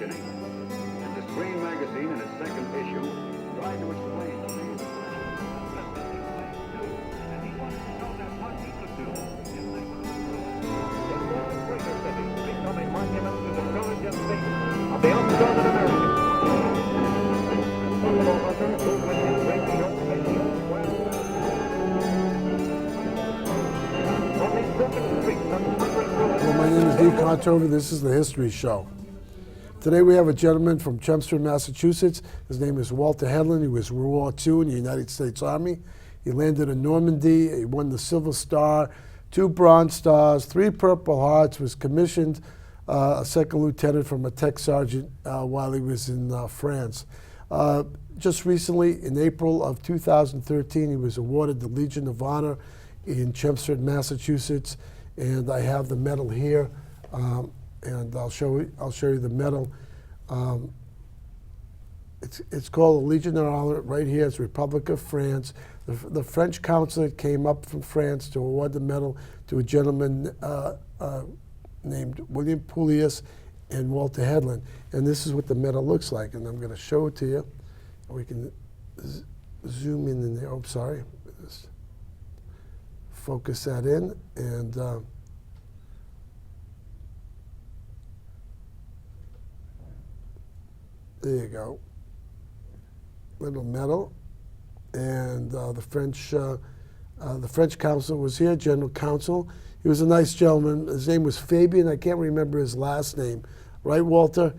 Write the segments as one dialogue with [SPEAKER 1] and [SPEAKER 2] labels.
[SPEAKER 1] questioning. And the Screen magazine, in its second issue, tried to explain the name of and he wanted to know that what he could do if they would in all greater cities become a monument to the courage and faith of the undaunted Americans. Buffalo Hunter, who with his great yoke and yoke well, on these broken streets and hungry bullets.
[SPEAKER 2] Well, my name is Dean Contover. This is the History Show. Today we have a gentleman from Chelmsford, Massachusetts. His name is Walter Hedlund. He was World War II in the United States Army. He landed in Normandy. He won the Silver Star, 2 Bronze Stars, 3 Purple Hearts, was commissioned a second lieutenant from a tech sergeant while he was in France. Just recently, in April of 2013, he was awarded the Legion of Honor in Chelmsford, Massachusetts, and I have the medal here, and I'll show you the medal. It's called the Legion of Honor. Right here, it's Republic of France. The French consulate came up from France to award the medal to a gentleman named William Poulius and Walter Hedlund. And this is what the medal looks like, and I'm going to show it to you. We can zoom in there. Oh, sorry. Just focus that in, and there you go. Little medal, and the French consul was here, General Counsel. He was a nice gentleman. His name was Fabian. I can't remember his last name, right, Walter?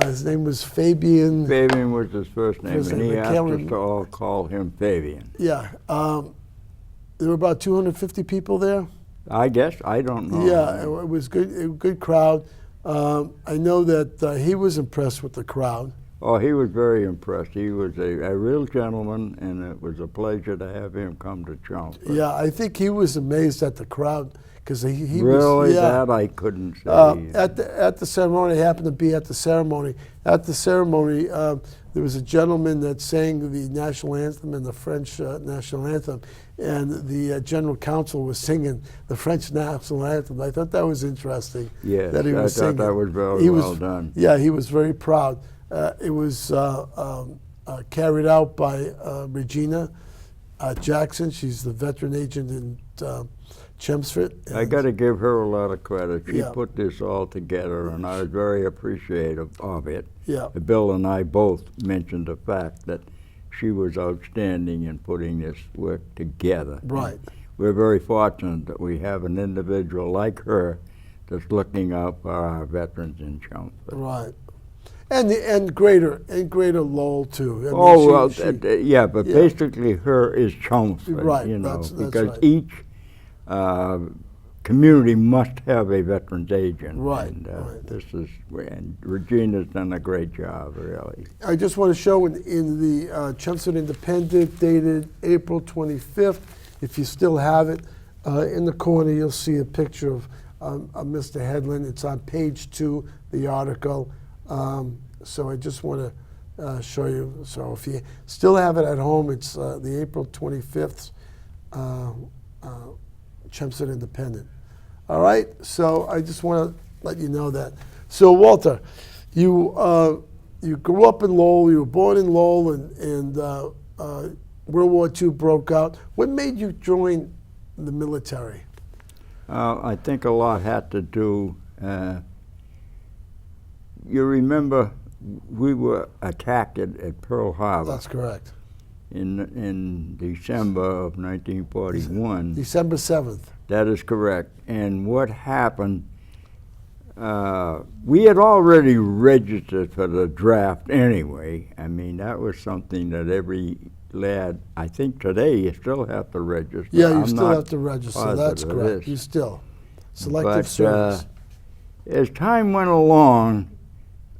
[SPEAKER 2] His name was Fabian.
[SPEAKER 3] Fabian was his first name, and he asked us to all call him Fabian.
[SPEAKER 2] Yeah. There were about 250 people there.
[SPEAKER 3] I guess. I don't know.
[SPEAKER 2] Yeah, it was good. A good crowd. I know that he was impressed with the crowd.
[SPEAKER 3] Oh, he was very impressed. He was a real gentleman, and it was a pleasure to have him come to Chelmsford.
[SPEAKER 2] Yeah, I think he was amazed at the crowd because he
[SPEAKER 3] really
[SPEAKER 2] was. Yeah.
[SPEAKER 3] That I couldn't say.
[SPEAKER 2] At the ceremony, I happened to be at the ceremony. At the ceremony, there was a gentleman that sang the national anthem and the French national anthem, and the general counsel was singing the French national anthem. I thought that was interesting.
[SPEAKER 3] Yes,
[SPEAKER 2] that he was
[SPEAKER 3] I thought
[SPEAKER 2] singing.
[SPEAKER 3] that was very well done.
[SPEAKER 2] Yeah, he was very proud. It was carried out by Regina Jackson. She's the veteran agent in Chelmsford.
[SPEAKER 3] I got to give her a lot of credit. She
[SPEAKER 2] Yeah.
[SPEAKER 3] put this all together, and I was very appreciative of it.
[SPEAKER 2] Yeah.
[SPEAKER 3] Bill and I both mentioned the fact that she was outstanding in putting this work together.
[SPEAKER 2] Right.
[SPEAKER 3] And we're very fortunate that we have an individual like her that's looking out for our veterans in Chelmsford.
[SPEAKER 2] Right. And greater Lowell too. I mean,
[SPEAKER 3] Oh,
[SPEAKER 2] yeah,
[SPEAKER 3] but basically her is Chelmsford,
[SPEAKER 2] right,
[SPEAKER 3] you know,
[SPEAKER 2] that's
[SPEAKER 3] because
[SPEAKER 2] right.
[SPEAKER 3] each community must have a veterans agent.
[SPEAKER 2] Right,
[SPEAKER 3] And
[SPEAKER 2] right.
[SPEAKER 3] and Regina's done a great job, really.
[SPEAKER 2] I just want to show in the Chelmsford Independent dated April 25th, if you still have it, in the corner you'll see a picture of Mr. Hedlund. It's on page 2, the article. So I just want to show you. So if you still have it at home, it's the April 25th Chelmsford Independent. All right, so I just want to let you know that. So Walter, you grew up in Lowell, you were born in Lowell, and World War II broke out. What made you join the military?
[SPEAKER 3] I think a lot had to do, you remember we were attacked at Pearl Harbor.
[SPEAKER 2] That's correct.
[SPEAKER 3] In December of 1941.
[SPEAKER 2] December 7th.
[SPEAKER 3] That is correct. And what happened, we had already registered for the draft anyway. I mean, that was something that every lad, I think today you still have to register.
[SPEAKER 2] Yeah, you still have to register. That's correct. You still. Selective service.
[SPEAKER 3] As time went along,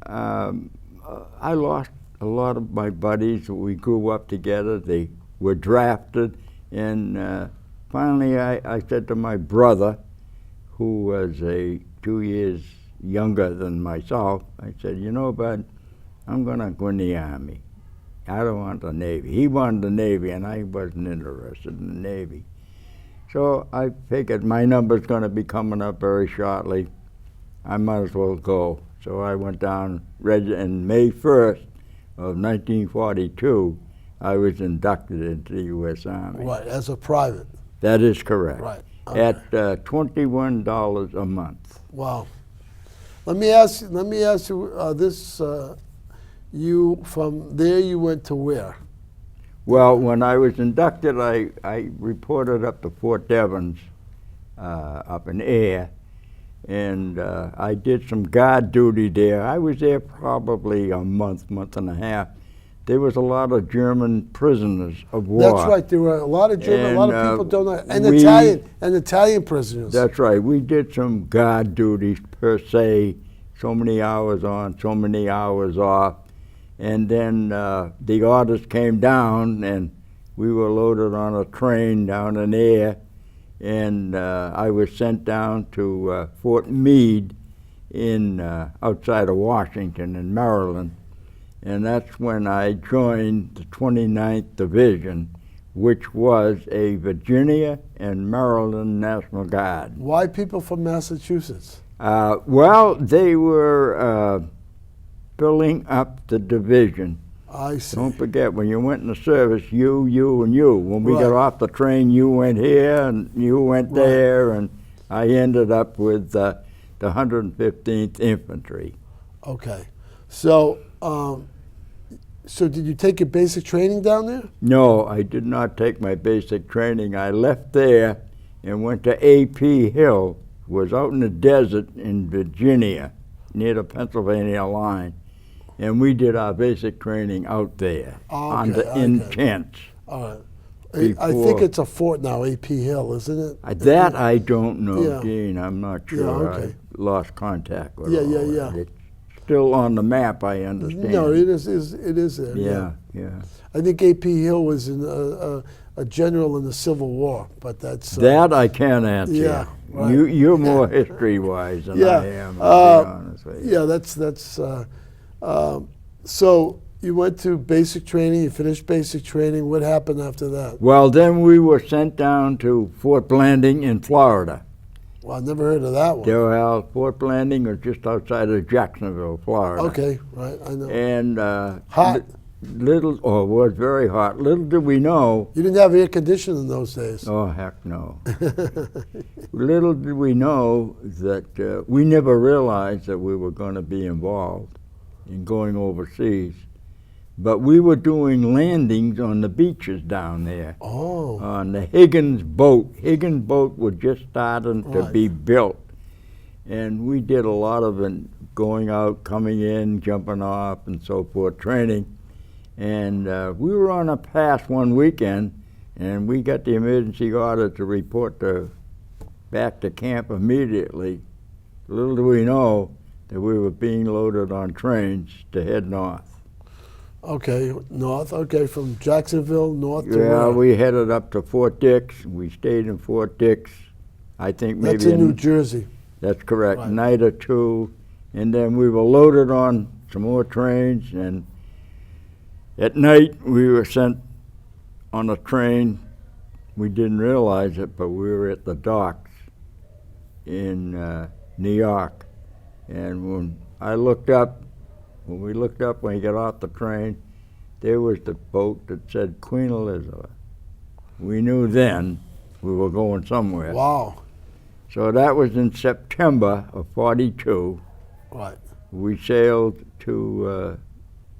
[SPEAKER 3] I lost a lot of my buddies. We grew up together. They were drafted, and finally I said to my brother, who was 2 years younger than myself, I said, you know, bud, I'm going to go in the Army. I don't want the Navy. He wanted the Navy, and I wasn't interested in the Navy. So I figured my number's going to be coming up very shortly. I might as well go. So I went down, and May 1st of 1942, I was inducted into the U.S. Army.
[SPEAKER 2] Right, as a private.
[SPEAKER 3] That is correct.
[SPEAKER 2] Right.
[SPEAKER 3] At $21 a month.
[SPEAKER 2] Wow. Let me ask you this. You from there you went to where?
[SPEAKER 3] Well, when I was inducted, I reported up to Fort Devens, up in air, and I did some guard duty there. I was there probably a month and a half. There was a lot of German prisoners of war.
[SPEAKER 2] That's right. There were a lot of German. A lot of people don't know, and Italian prisoners.
[SPEAKER 3] That's right. We did some guard duties per se, so many hours on, so many hours off, and then the orders came down, and we were loaded on a train down in air, and I was sent down to Fort Meade in outside of Washington in Maryland. And that's when I joined the 29th Division, which was a Virginia and Maryland National Guard.
[SPEAKER 2] Why people from Massachusetts?
[SPEAKER 3] Well, they were filling up the division.
[SPEAKER 2] I see.
[SPEAKER 3] Don't forget, when you went in the service, you, and you. When we
[SPEAKER 2] Right.
[SPEAKER 3] got off the train, you went here and you went
[SPEAKER 2] Right.
[SPEAKER 3] there, and I ended up with the 115th Infantry.
[SPEAKER 2] Okay. So, so did you take your basic training down there?
[SPEAKER 3] No, I did not take my basic training. I left there and went to A.P. Hill, was out in the desert in Virginia, near the Pennsylvania line, and we did our basic training out there on the intense.
[SPEAKER 2] All right. I think it's a fort now, A.P. Hill, isn't it?
[SPEAKER 3] That I don't know,
[SPEAKER 2] Yeah.
[SPEAKER 3] Dean. I'm not sure.
[SPEAKER 2] Yeah, okay.
[SPEAKER 3] I lost contact with
[SPEAKER 2] Yeah,
[SPEAKER 3] all
[SPEAKER 2] yeah,
[SPEAKER 3] that.
[SPEAKER 2] yeah.
[SPEAKER 3] It's still on the map, I understand.
[SPEAKER 2] No, it is there.
[SPEAKER 3] Yeah.
[SPEAKER 2] I think A.P. Hill was a general in the Civil War, but that's
[SPEAKER 3] That I can't answer.
[SPEAKER 2] Yeah, right.
[SPEAKER 3] You're more history-wise than
[SPEAKER 2] Yeah,
[SPEAKER 3] I am, I'll be honest with you.
[SPEAKER 2] yeah. That's so you went to basic training. You finished basic training. What happened after that?
[SPEAKER 3] Well, then we were sent down to Fort Blanding in Florida.
[SPEAKER 2] Well, I never heard of that one.
[SPEAKER 3] Well, Fort Blanding was just outside of Jacksonville, Florida.
[SPEAKER 2] Okay, right. I know.
[SPEAKER 3] And
[SPEAKER 2] Hot.
[SPEAKER 3] It was very hot. Little did we know.
[SPEAKER 2] You didn't have air conditioning in those days.
[SPEAKER 3] Oh, heck no. Little did we know that we never realized that we were going to be involved in going overseas. But we were doing landings on the beaches down there.
[SPEAKER 2] Oh.
[SPEAKER 3] On the Higgins boat. Higgins boat was just starting to
[SPEAKER 2] Right.
[SPEAKER 3] be built. And we did a lot of it, going out, coming in, jumping off, and so forth, training. And we were on a pass one weekend, and we got the emergency order to report back to camp immediately. Little do we know that we were being loaded on trains to head north.
[SPEAKER 2] Okay, north. Okay, from Jacksonville north to
[SPEAKER 3] Yeah,
[SPEAKER 2] where?
[SPEAKER 3] we headed up to Fort Dix. We stayed in Fort Dix, I think maybe
[SPEAKER 2] That's in New Jersey.
[SPEAKER 3] That's correct,
[SPEAKER 2] Right.
[SPEAKER 3] night or two. And then we were loaded on some more trains, and at night we were sent on a train. We didn't realize it, but we were at the docks in New York. And when we looked up when we got off the train, there was the boat that said Queen Elizabeth. We knew then we were going somewhere.
[SPEAKER 2] Wow.
[SPEAKER 3] So that was in September of '42.
[SPEAKER 2] Right.
[SPEAKER 3] We sailed to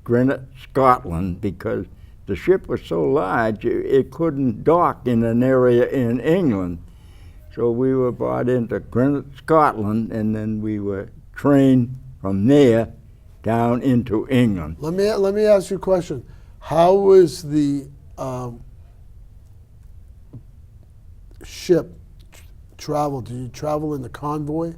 [SPEAKER 3] Greenwich, Scotland, because the ship was so large it couldn't dock in an area in England. So we were brought into Greenwich, Scotland, and then we were trained from there down into England.
[SPEAKER 2] Let me ask you a question. How was the ship travel? Did you travel in the convoy?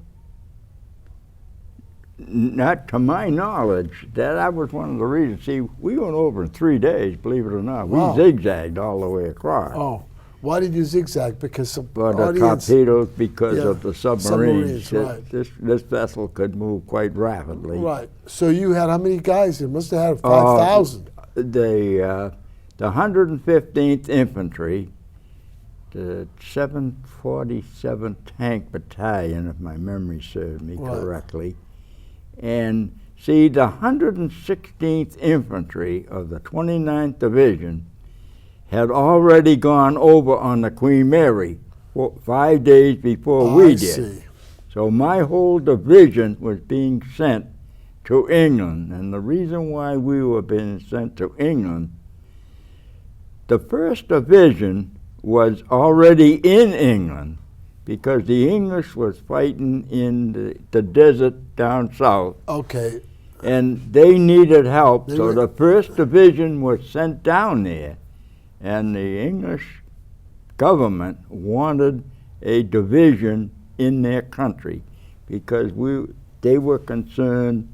[SPEAKER 3] Not to my knowledge. That was one of the reasons. See, we went over in 3 days, believe it or not.
[SPEAKER 2] Wow.
[SPEAKER 3] We zigzagged all the way across.
[SPEAKER 2] Oh, why did you zigzag? Because the
[SPEAKER 3] For the
[SPEAKER 2] audience,
[SPEAKER 3] torpedoes, because
[SPEAKER 2] Yeah,
[SPEAKER 3] of the submarines.
[SPEAKER 2] submarines, right.
[SPEAKER 3] This vessel could move quite rapidly.
[SPEAKER 2] Right. So you had how many guys? You must have had 5,000.
[SPEAKER 3] The 115th Infantry the 747th Tank Battalion, if my memory serves me
[SPEAKER 2] Right.
[SPEAKER 3] correctly. And see, the 116th Infantry of the 29th Division had already gone over on the Queen Mary 5 days before we
[SPEAKER 2] I
[SPEAKER 3] did.
[SPEAKER 2] see.
[SPEAKER 3] So my whole division was being sent to England. And the reason why we were being sent to England, the 1st Division was already in England because the English was fighting in the desert down south.
[SPEAKER 2] Okay.
[SPEAKER 3] And they needed help,
[SPEAKER 2] They
[SPEAKER 3] so
[SPEAKER 2] were-
[SPEAKER 3] the 1st Division was sent down there. And the English government wanted a division in their country because they were concerned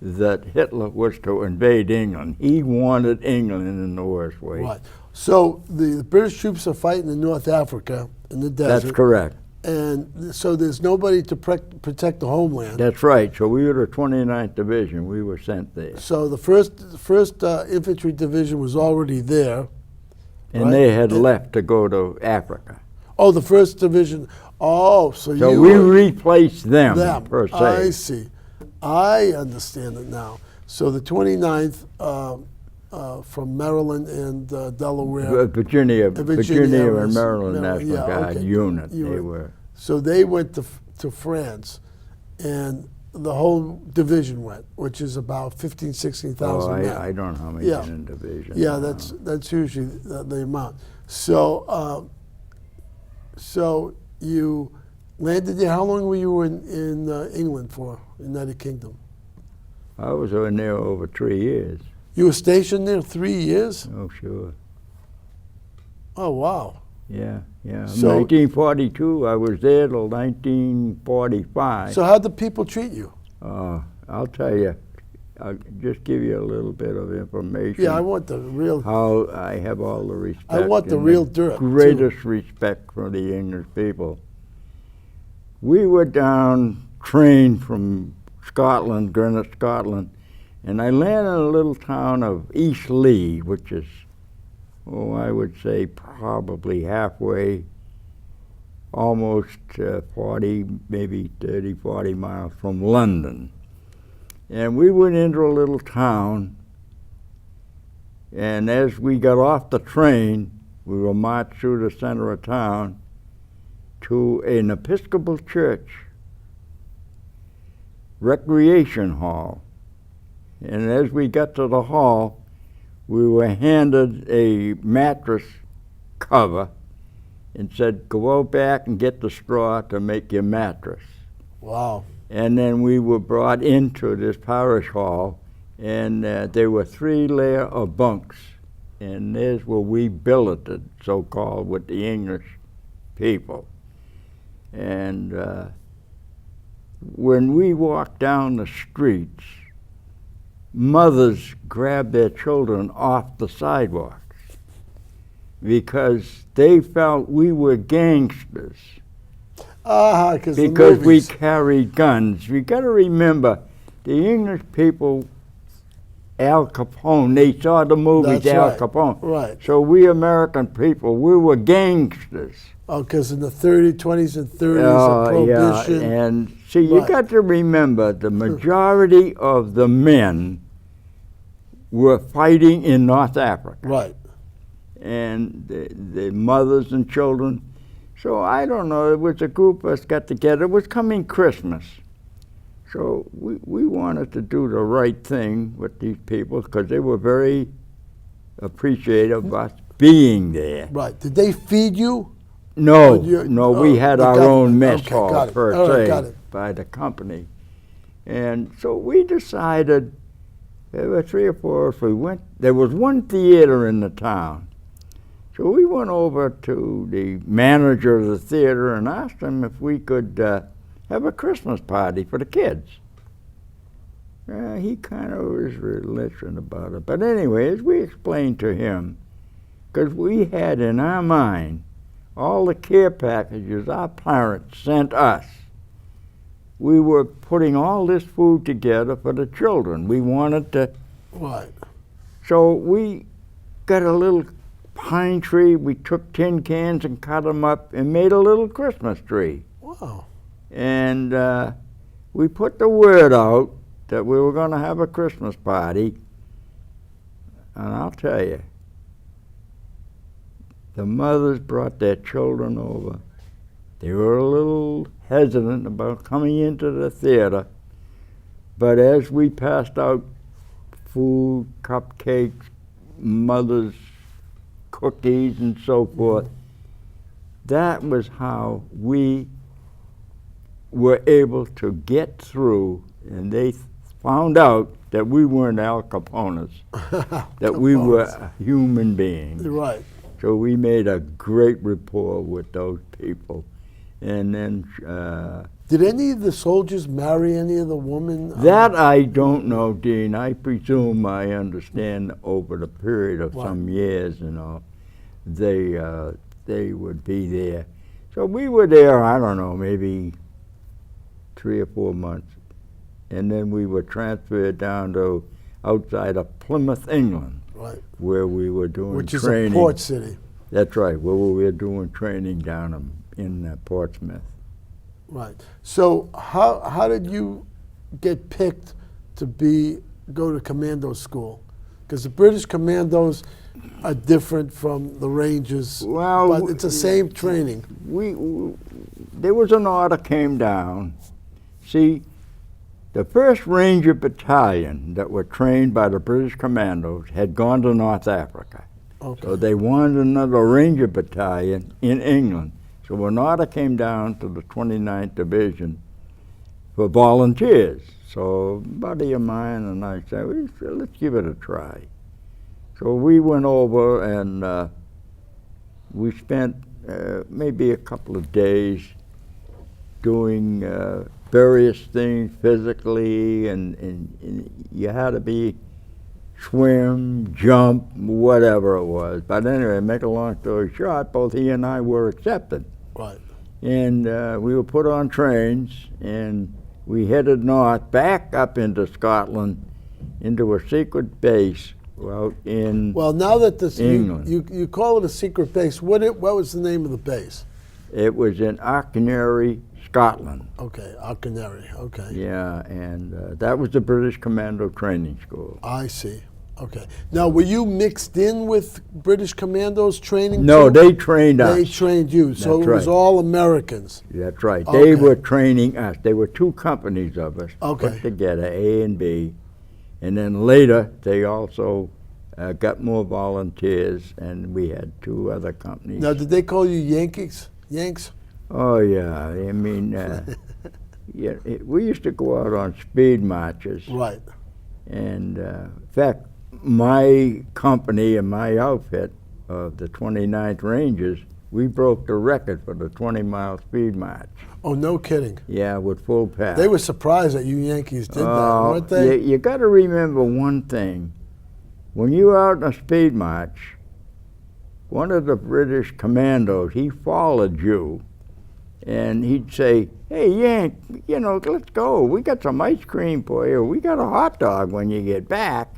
[SPEAKER 3] that Hitler was to invade England. He wanted England in the worst way.
[SPEAKER 2] Right. So the British troops are fighting in North Africa in the desert.
[SPEAKER 3] That's correct.
[SPEAKER 2] And so there's nobody to protect the homeland.
[SPEAKER 3] That's right. So we were the 29th Division. We were sent there.
[SPEAKER 2] So the first infantry division was already there.
[SPEAKER 3] And
[SPEAKER 2] Right.
[SPEAKER 3] they had left to go to Africa.
[SPEAKER 2] Oh, the first division. Oh, so
[SPEAKER 3] So
[SPEAKER 2] you
[SPEAKER 3] we
[SPEAKER 2] were
[SPEAKER 3] replaced them, per se.
[SPEAKER 2] I see. I understand it now. So the 29th from Maryland and Delaware.
[SPEAKER 3] Virginia
[SPEAKER 2] Virginia
[SPEAKER 3] and
[SPEAKER 2] was-
[SPEAKER 3] Maryland
[SPEAKER 2] Maryland,
[SPEAKER 3] National
[SPEAKER 2] yeah,
[SPEAKER 3] Guard
[SPEAKER 2] okay.
[SPEAKER 3] unit.
[SPEAKER 2] You
[SPEAKER 3] They
[SPEAKER 2] were-
[SPEAKER 3] were.
[SPEAKER 2] So they went to France, and the whole division went, which is about 15,000, 16,000
[SPEAKER 3] Oh,
[SPEAKER 2] men.
[SPEAKER 3] I don't know how many
[SPEAKER 2] Yeah.
[SPEAKER 3] in a division.
[SPEAKER 2] Yeah, that's usually the amount. So so you landed there. How long were you in England for, United Kingdom?
[SPEAKER 3] I was in there over 3 years.
[SPEAKER 2] You were stationed there 3 years?
[SPEAKER 3] Oh, sure.
[SPEAKER 2] Oh, wow.
[SPEAKER 3] Yeah, yeah.
[SPEAKER 2] So-
[SPEAKER 3] 1942, I was there till 1945.
[SPEAKER 2] So how'd the people treat you?
[SPEAKER 3] I'll tell you, I'll just give you a little bit of information.
[SPEAKER 2] Yeah, I want the real.
[SPEAKER 3] How I have all the respect.
[SPEAKER 2] I want the
[SPEAKER 3] and
[SPEAKER 2] real dirt, too.
[SPEAKER 3] Greatest respect for the English people. We were down, trained from Scotland, Greenwich, Scotland, and I landed in a little town of East Lee, which is, oh, I would say probably halfway, almost 40, maybe 30, 40 miles from London. And we went into a little town, and as we got off the train, we were marched through the center of town to an Episcopal church recreation hall. And as we got to the hall, we were handed a mattress cover and said, go out back and get the straw to make your mattress.
[SPEAKER 2] Wow.
[SPEAKER 3] And then we were brought into this parish hall, and there were 3 layers of bunks, and there's where we billeted, so-called, with the English people. And when we walked down the streets, mothers grabbed their children off the sidewalks because they felt we were gangsters. Because we carried guns. You got to remember, the English people, Al Capone, they saw the movies
[SPEAKER 2] That's
[SPEAKER 3] Al
[SPEAKER 2] right.
[SPEAKER 3] Capone.
[SPEAKER 2] Right.
[SPEAKER 3] So we American people, we were gangsters.
[SPEAKER 2] Oh, because in the 20s and 30s, of Prohibition.
[SPEAKER 3] Yeah, and see, you
[SPEAKER 2] Right.
[SPEAKER 3] got to remember, the majority of the men were fighting in North Africa.
[SPEAKER 2] Right.
[SPEAKER 3] And the mothers and children. So I don't know, it was a group of us got together. It was coming Christmas. So we wanted to do the right thing with these people because they were very appreciative of us being there.
[SPEAKER 2] Right. Did they feed you?
[SPEAKER 3] No,
[SPEAKER 2] You-
[SPEAKER 3] no, we had
[SPEAKER 2] the
[SPEAKER 3] our
[SPEAKER 2] government.
[SPEAKER 3] own mess
[SPEAKER 2] Okay,
[SPEAKER 3] hall
[SPEAKER 2] got it.
[SPEAKER 3] per
[SPEAKER 2] All right,
[SPEAKER 3] se
[SPEAKER 2] got it.
[SPEAKER 3] by the company. And so we decided, there were 3 or 4 of us, we went, there was one theater in the town. So we went over to the manager of the theater and asked him if we could have a Christmas party for the kids. He kind of was reluctant about it. But anyway, as we explained to him, because we had in our mind all the care packages our parents sent us. We were putting all this food together for the children. We wanted to.
[SPEAKER 2] Right.
[SPEAKER 3] So we got a little pine tree, we took tin cans and cut them up and made a little Christmas tree.
[SPEAKER 2] Wow.
[SPEAKER 3] And we put the word out that we were going to have a Christmas party. And I'll tell you, the mothers brought their children over. They were a little hesitant about coming into the theater, but as we passed out food, cupcakes, mothers' cookies, and so forth, that was how we were able to get through, and they found out that we weren't Al Capones, that we were human beings.
[SPEAKER 2] Right.
[SPEAKER 3] So we made a great rapport with those people. And then
[SPEAKER 2] Did any of the soldiers marry any of the women?
[SPEAKER 3] that I don't know, Dean. I presume I understand over the period of some years, they would be there. So we were there, I don't know, maybe 3 or 4 months. And then we were transferred down to outside of Plymouth, England,
[SPEAKER 2] Right.
[SPEAKER 3] where we were doing
[SPEAKER 2] Which
[SPEAKER 3] training.
[SPEAKER 2] is a port city.
[SPEAKER 3] That's right, where we were doing training down in Portsmouth.
[SPEAKER 2] Right. So how did you get picked to go to commando school? Because the British commandos are different from the Rangers,
[SPEAKER 3] Well,
[SPEAKER 2] but it's the same training.
[SPEAKER 3] There was an order came down. See, the 1st Ranger Battalion that were trained by the British commandos had gone to North Africa.
[SPEAKER 2] Okay.
[SPEAKER 3] So they wanted another Ranger Battalion in England. So an order came down to the 29th Division for volunteers. So a buddy of mine and I said, well, let's give it a try. So we went over and we spent maybe a couple of days doing various things physically, and you had to be swim, jump, whatever it was. But anyway, make a long story short, both he and I were accepted.
[SPEAKER 2] Right.
[SPEAKER 3] And we were put on trains, and we headed north, back up into Scotland, into a secret base out in
[SPEAKER 2] Well, now that
[SPEAKER 3] England.
[SPEAKER 2] you call it a secret base, what was the name of the base?
[SPEAKER 3] It was in Achonry, Scotland.
[SPEAKER 2] Okay, Canary. Okay.
[SPEAKER 3] Yeah, and that was the British Commando Training School.
[SPEAKER 2] I see. Okay. Now, were you mixed in with British commandos training?
[SPEAKER 3] No,
[SPEAKER 2] too?
[SPEAKER 3] they trained us.
[SPEAKER 2] They trained you, so
[SPEAKER 3] That's
[SPEAKER 2] it was
[SPEAKER 3] right.
[SPEAKER 2] all Americans.
[SPEAKER 3] That's right.
[SPEAKER 2] Okay.
[SPEAKER 3] They were training us. There were 2 companies of us
[SPEAKER 2] Okay.
[SPEAKER 3] put together, A and B. And then later, they also got more volunteers, and we had 2 other companies.
[SPEAKER 2] Now, did they call you Yanks?
[SPEAKER 3] Oh, yeah. I mean, yeah, we used to go out on speed marches.
[SPEAKER 2] Right.
[SPEAKER 3] And in fact, my company and my outfit of the 29th Rangers, we broke the record for the 20-mile speed march.
[SPEAKER 2] Oh, no kidding.
[SPEAKER 3] Yeah, with full pack.
[SPEAKER 2] They were surprised that you Yankees did that, weren't they?
[SPEAKER 3] You got to remember one thing. When you were out on a speed march, one of the British commandos, he followed you, and he'd say, hey, Yank, let's go. We got some ice cream for you. We got a hot dog when you get back.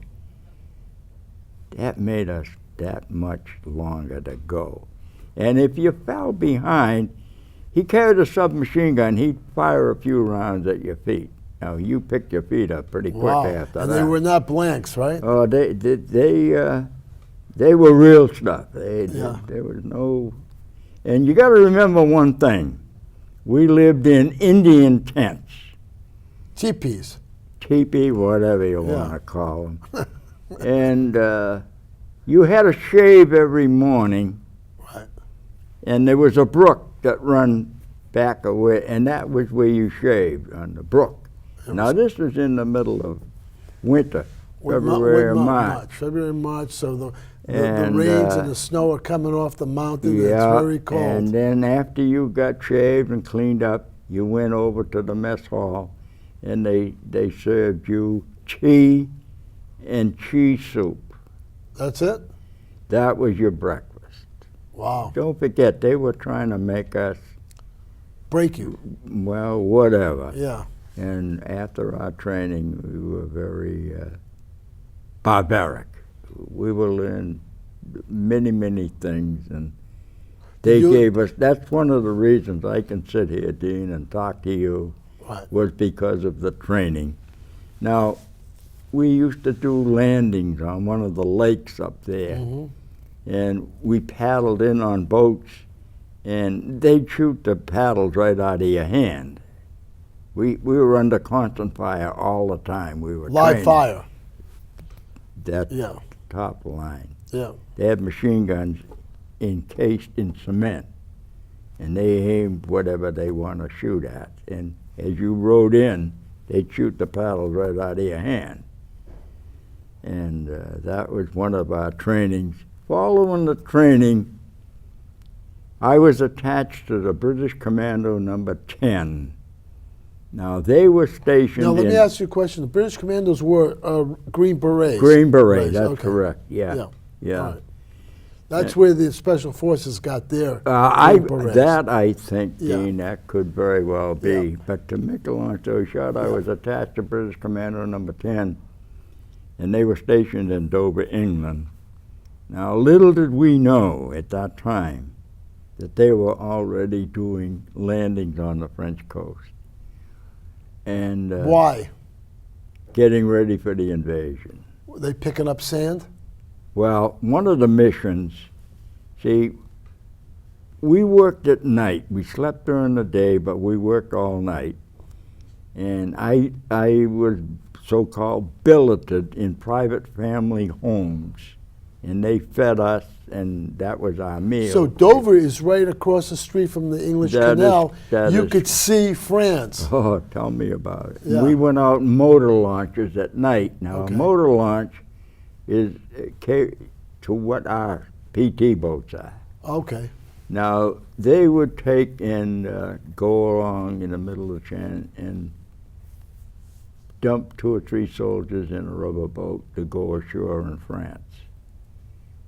[SPEAKER 3] That made us that much longer to go. And if you fell behind, he carried a submachine gun. He'd fire a few rounds at your feet. Now, you picked your feet up pretty quick
[SPEAKER 2] Wow.
[SPEAKER 3] after
[SPEAKER 2] And
[SPEAKER 3] that.
[SPEAKER 2] they were not blanks, right?
[SPEAKER 3] Oh, they were real stuff.
[SPEAKER 2] Yeah.
[SPEAKER 3] There was no, and you got to remember one thing: we lived in Indian tents,
[SPEAKER 2] Teepees.
[SPEAKER 3] teepee, whatever you
[SPEAKER 2] Yeah.
[SPEAKER 3] want to call them, and you had to shave every morning.
[SPEAKER 2] Right.
[SPEAKER 3] And there was a brook that run back away, and that was where you shaved, on the brook. Now, this was in the middle of winter, February and March.
[SPEAKER 2] February and March, so the
[SPEAKER 3] And,
[SPEAKER 2] rains and the snow are coming off the mountain.
[SPEAKER 3] Yeah,
[SPEAKER 2] It's very cold.
[SPEAKER 3] and then after you got shaved and cleaned up, you went over to the mess hall, and they served you tea and cheese soup.
[SPEAKER 2] That's it?
[SPEAKER 3] That was your breakfast.
[SPEAKER 2] Wow.
[SPEAKER 3] Don't forget, they were trying to make us,
[SPEAKER 2] Break you.
[SPEAKER 3] well, whatever.
[SPEAKER 2] Yeah.
[SPEAKER 3] And after our training, we were very barbaric. We will learn many, many things, and they
[SPEAKER 2] You-
[SPEAKER 3] gave us, that's one of the reasons I can sit here, Dean, and talk to you,
[SPEAKER 2] Right.
[SPEAKER 3] was because of the training. Now, we used to do landings on one of the lakes up there,
[SPEAKER 2] Mhm.
[SPEAKER 3] and we paddled in on boats, and they'd shoot the paddles right out of your hand. We were under constant fire all the time. We were
[SPEAKER 2] Live
[SPEAKER 3] training.
[SPEAKER 2] fire.
[SPEAKER 3] That's
[SPEAKER 2] Yeah.
[SPEAKER 3] top line.
[SPEAKER 2] Yeah.
[SPEAKER 3] They had machine guns encased in cement, and they aimed whatever they want to shoot at. And as you rode in, they'd shoot the paddles right out of your hand. And that was one of our trainings. Following the training, I was attached to the British Commando number 10. Now, they were stationed
[SPEAKER 2] Now, let
[SPEAKER 3] in
[SPEAKER 2] me ask you a question. The British Commandos were Green Berets.
[SPEAKER 3] Green Beret,
[SPEAKER 2] Berets,
[SPEAKER 3] that's
[SPEAKER 2] okay.
[SPEAKER 3] correct, yeah.
[SPEAKER 2] All right. That's where the Special Forces got their
[SPEAKER 3] I
[SPEAKER 2] Green Berets.
[SPEAKER 3] that I think,
[SPEAKER 2] Yeah.
[SPEAKER 3] Dean, that could very well be.
[SPEAKER 2] Yeah.
[SPEAKER 3] But to make a long story short, I
[SPEAKER 2] Yeah.
[SPEAKER 3] was attached to British Commando number 10, and they were stationed in Dover, England. Now, little did we know at that time that they were already doing landings on the French coast and
[SPEAKER 2] Why?
[SPEAKER 3] getting ready for the invasion.
[SPEAKER 2] Were they picking up sand?
[SPEAKER 3] Well, one of the missions, see, we worked at night. We slept during the day, but we worked all night. And I was so-called billeted in private family homes, and they fed us, and that was our meal.
[SPEAKER 2] So Dover is right across the street from the English
[SPEAKER 3] That is-
[SPEAKER 2] Canal.
[SPEAKER 3] that
[SPEAKER 2] You
[SPEAKER 3] is-
[SPEAKER 2] could see France.
[SPEAKER 3] Oh, tell me about it.
[SPEAKER 2] Yeah.
[SPEAKER 3] We went out in motor launches at night. Now,
[SPEAKER 2] Okay.
[SPEAKER 3] a motor launch is to what our PT boats are.
[SPEAKER 2] Okay.
[SPEAKER 3] Now, they would take and go along in the middle of the channel and dump 2 or 3 soldiers in a rubber boat to go ashore in France.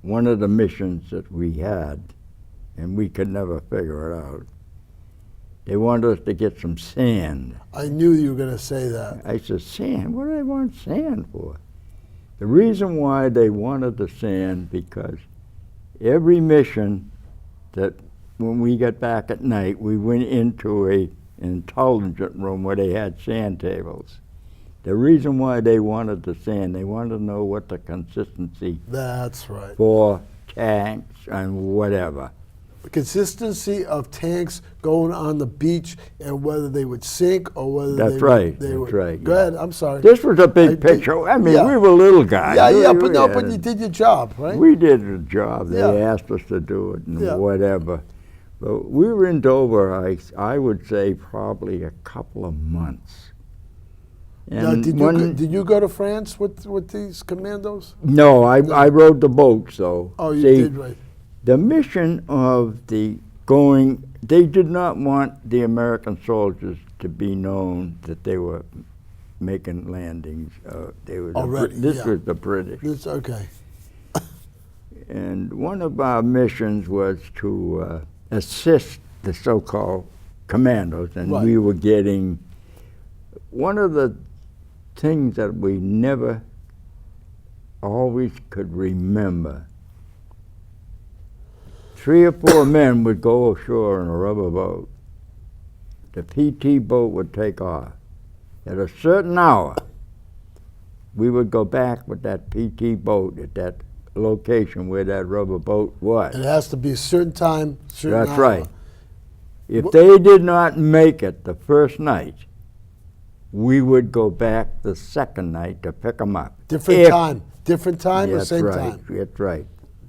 [SPEAKER 3] One of the missions that we had, and we could never figure it out, they wanted us to get some sand.
[SPEAKER 2] I knew you were going to say that.
[SPEAKER 3] I said, sand? What do they want sand for? The reason why they wanted the sand, because every mission that when we got back at night, we went into an intelligence room where they had sand tables. The reason why they wanted the sand, they wanted to know what the consistency
[SPEAKER 2] That's right.
[SPEAKER 3] for tanks and whatever.
[SPEAKER 2] The consistency of tanks going on the beach and whether they would sink or whether
[SPEAKER 3] That's
[SPEAKER 2] they
[SPEAKER 3] right,
[SPEAKER 2] would. They
[SPEAKER 3] that's
[SPEAKER 2] would.
[SPEAKER 3] right,
[SPEAKER 2] Go
[SPEAKER 3] yeah.
[SPEAKER 2] ahead. I'm sorry.
[SPEAKER 3] This was a big
[SPEAKER 2] I did-
[SPEAKER 3] picture. I mean,
[SPEAKER 2] yeah.
[SPEAKER 3] we were little guys.
[SPEAKER 2] Yeah, yeah,
[SPEAKER 3] We-
[SPEAKER 2] but
[SPEAKER 3] we
[SPEAKER 2] no,
[SPEAKER 3] had
[SPEAKER 2] but
[SPEAKER 3] a-
[SPEAKER 2] you did your job, right?
[SPEAKER 3] We did the job. They
[SPEAKER 2] Yeah.
[SPEAKER 3] asked us to do it and
[SPEAKER 2] Yeah.
[SPEAKER 3] whatever. But we were in Dover, I would say, probably a couple of months.
[SPEAKER 2] Now,
[SPEAKER 3] And
[SPEAKER 2] did you go to France with these commandos?
[SPEAKER 3] No, I rode the boats, though.
[SPEAKER 2] Oh, you
[SPEAKER 3] See,
[SPEAKER 2] did, right.
[SPEAKER 3] the mission of the going, they did not want the American soldiers to be known that they were making landings. They were
[SPEAKER 2] Already,
[SPEAKER 3] this
[SPEAKER 2] yeah.
[SPEAKER 3] was the British.
[SPEAKER 2] It's okay.
[SPEAKER 3] And one of our missions was to assist the so-called commandos, and
[SPEAKER 2] Right.
[SPEAKER 3] we were getting one of the things that we never always could remember. 3 or 4 men would go ashore in a rubber boat. The PT boat would take off. At a certain hour, we would go back with that PT boat at that location where that rubber boat was.
[SPEAKER 2] It has to be a certain time, certain
[SPEAKER 3] That's
[SPEAKER 2] hour.
[SPEAKER 3] right. If they did not make it the first night, we would go back the second night to pick them up.
[SPEAKER 2] Different
[SPEAKER 3] If-
[SPEAKER 2] time. Different time or
[SPEAKER 3] That's
[SPEAKER 2] same
[SPEAKER 3] right.
[SPEAKER 2] time?
[SPEAKER 3] That's right.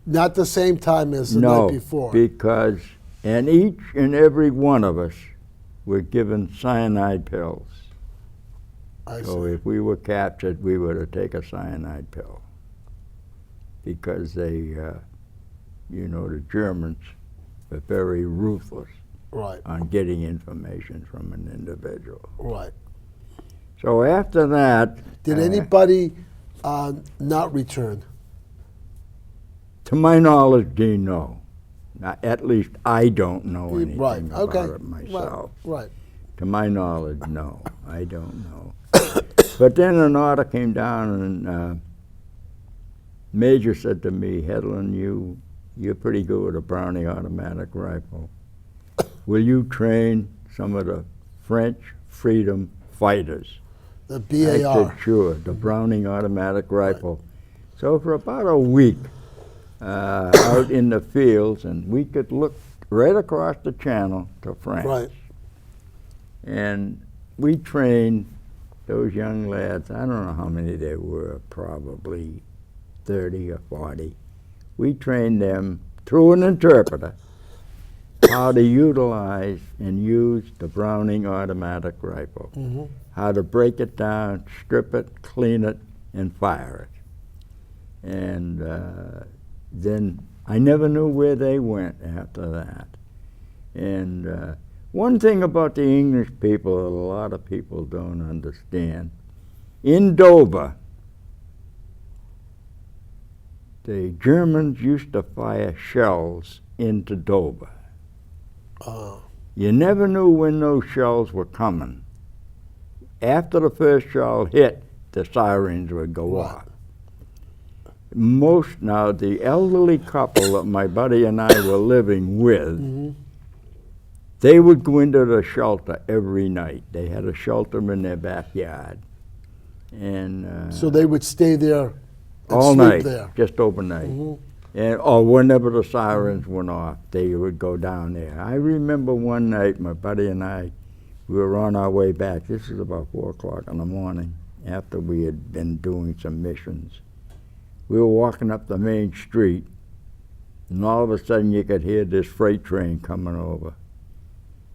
[SPEAKER 2] Not the same time as the
[SPEAKER 3] No,
[SPEAKER 2] night before.
[SPEAKER 3] because, and each and every one of us were given cyanide pills.
[SPEAKER 2] I
[SPEAKER 3] So
[SPEAKER 2] see.
[SPEAKER 3] if we were captured, we were to take a cyanide pill. Because they, the Germans were very ruthless
[SPEAKER 2] Right,
[SPEAKER 3] on getting information from an individual.
[SPEAKER 2] right.
[SPEAKER 3] So after that,
[SPEAKER 2] Did anybody not return?
[SPEAKER 3] to my knowledge, Dean, no. At least I don't know anything
[SPEAKER 2] Right,
[SPEAKER 3] about
[SPEAKER 2] okay.
[SPEAKER 3] it myself.
[SPEAKER 2] Right.
[SPEAKER 3] To my knowledge, no. I don't know. But then an order came down, and Major said to me, Hedlund, you're pretty good with a Browning automatic rifle. Will you train some of the French freedom fighters?
[SPEAKER 2] The
[SPEAKER 3] I
[SPEAKER 2] BAR.
[SPEAKER 3] said, sure, the Browning automatic rifle. So for about a week, out in the fields, and we could look right across the channel to France.
[SPEAKER 2] Right.
[SPEAKER 3] And we trained those young lads, I don't know how many there were, probably 30 or 40. We trained them through an interpreter how to utilize and use the Browning automatic rifle, how to break it down, strip it, clean it, and fire it. And then I never knew where they went after that. And one thing about the English people that a lot of people don't understand, in Dover, the Germans used to fire shells into Dover. You never knew when those shells were coming. After the first shell hit, the sirens would go off. Now, the elderly couple that my buddy and I were living with, they would go into the shelter every night. They had a shelter in their backyard. And
[SPEAKER 2] So they would stay there and
[SPEAKER 3] all
[SPEAKER 2] sleep
[SPEAKER 3] night,
[SPEAKER 2] there.
[SPEAKER 3] just overnight. And, or whenever the sirens went off, they would go down there. I remember one night, my buddy and I, we were on our way back. This was about 4 o'clock in the morning, after we had been doing some missions. We were walking up the main street, and all of a sudden you could hear this freight train coming over.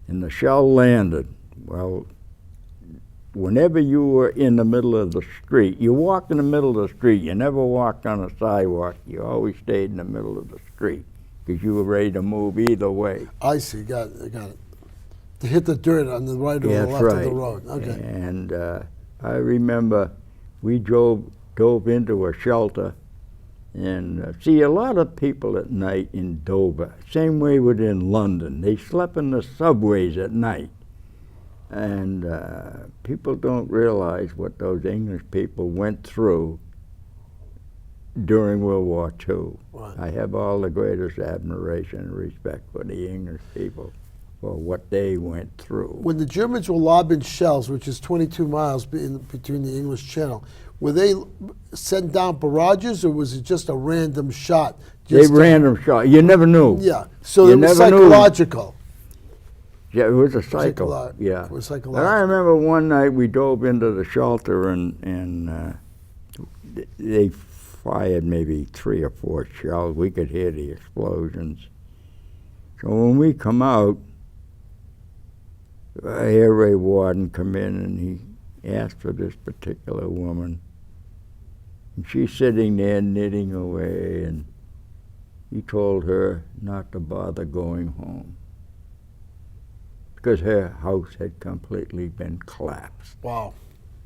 [SPEAKER 3] And the shell landed. Well, whenever you were in the middle of the street, you walked in the middle of the street. You never walked on a sidewalk. You always stayed in the middle of the street because you were ready to move either way.
[SPEAKER 2] I see, got it. To hit the dirt on the right or the left of the road. Okay.
[SPEAKER 3] And I remember we dove into a shelter, and see, a lot of people at night in Dover, same way within London, they slept in the subways at night. And people don't realize what those English people went through during World War II.
[SPEAKER 2] Right.
[SPEAKER 3] I have all the greatest admiration and respect for the English people for what they went through.
[SPEAKER 2] When the Germans were lobbing shells, which is 22 miles between the English Channel, were they sent down barrages, or was it just a random shot?
[SPEAKER 3] They random shot. You never knew.
[SPEAKER 2] Yeah, so
[SPEAKER 3] You
[SPEAKER 2] it was
[SPEAKER 3] never knew.
[SPEAKER 2] psychological.
[SPEAKER 3] Yeah, it was a cycle. Yeah.
[SPEAKER 2] It was
[SPEAKER 3] But
[SPEAKER 2] psychological.
[SPEAKER 3] I remember one night we dove into the shelter, and they fired maybe 3 or 4 shells. We could hear the explosions. So when we come out, Air Raid Warden come in, and he asked for this particular woman. And she's sitting there knitting away, and he told her not to bother going home because her house had completely been collapsed.
[SPEAKER 2] Wow.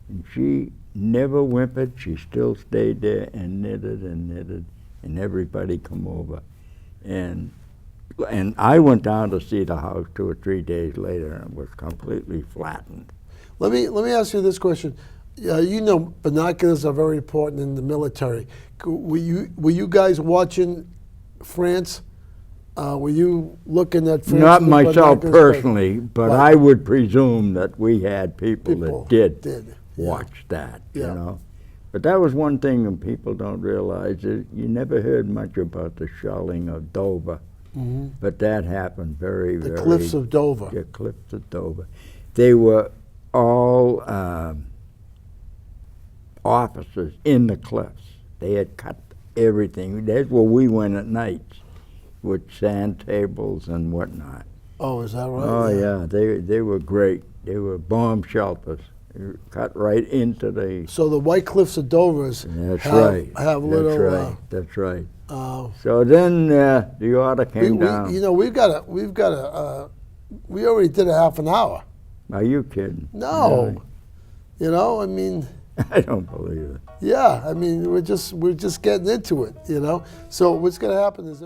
[SPEAKER 3] And she never whimpered. She still stayed there and knitted, and everybody come over. And I went down to see the house 2 or 3 days later, and it was completely flattened.
[SPEAKER 2] Let me ask you this question. You know, binoculars are very important in the military. Were you guys watching France? Were you looking at France?
[SPEAKER 3] Not
[SPEAKER 2] with
[SPEAKER 3] myself
[SPEAKER 2] binoculars?
[SPEAKER 3] personally, but
[SPEAKER 2] Right.
[SPEAKER 3] I would presume that we had people that did
[SPEAKER 2] yeah.
[SPEAKER 3] watch that,
[SPEAKER 2] Yeah.
[SPEAKER 3] you know. But that was one thing that people don't realize, is you never heard much about the shelling of Dover. But that happened very,
[SPEAKER 2] The
[SPEAKER 3] very...
[SPEAKER 2] cliffs of Dover.
[SPEAKER 3] The cliffs of Dover. They were all officers in the cliffs. They had cut everything. That's where we went at night, with sand tables and whatnot.
[SPEAKER 2] Oh, is that right?
[SPEAKER 3] Oh, yeah. They were great. They were bomb shelters. They were cut right into the...
[SPEAKER 2] So the White Cliffs of Dover
[SPEAKER 3] That's
[SPEAKER 2] have
[SPEAKER 3] right.
[SPEAKER 2] little...
[SPEAKER 3] That's right. That's right.
[SPEAKER 2] Uh,
[SPEAKER 3] So then the order came down.
[SPEAKER 2] You know, we already did a half an hour.
[SPEAKER 3] Are you kidding?
[SPEAKER 2] No.
[SPEAKER 3] Really?
[SPEAKER 2] You know, I mean,
[SPEAKER 3] I don't believe it.
[SPEAKER 2] yeah, I mean, we're just getting into it, you know. So what's going to happen is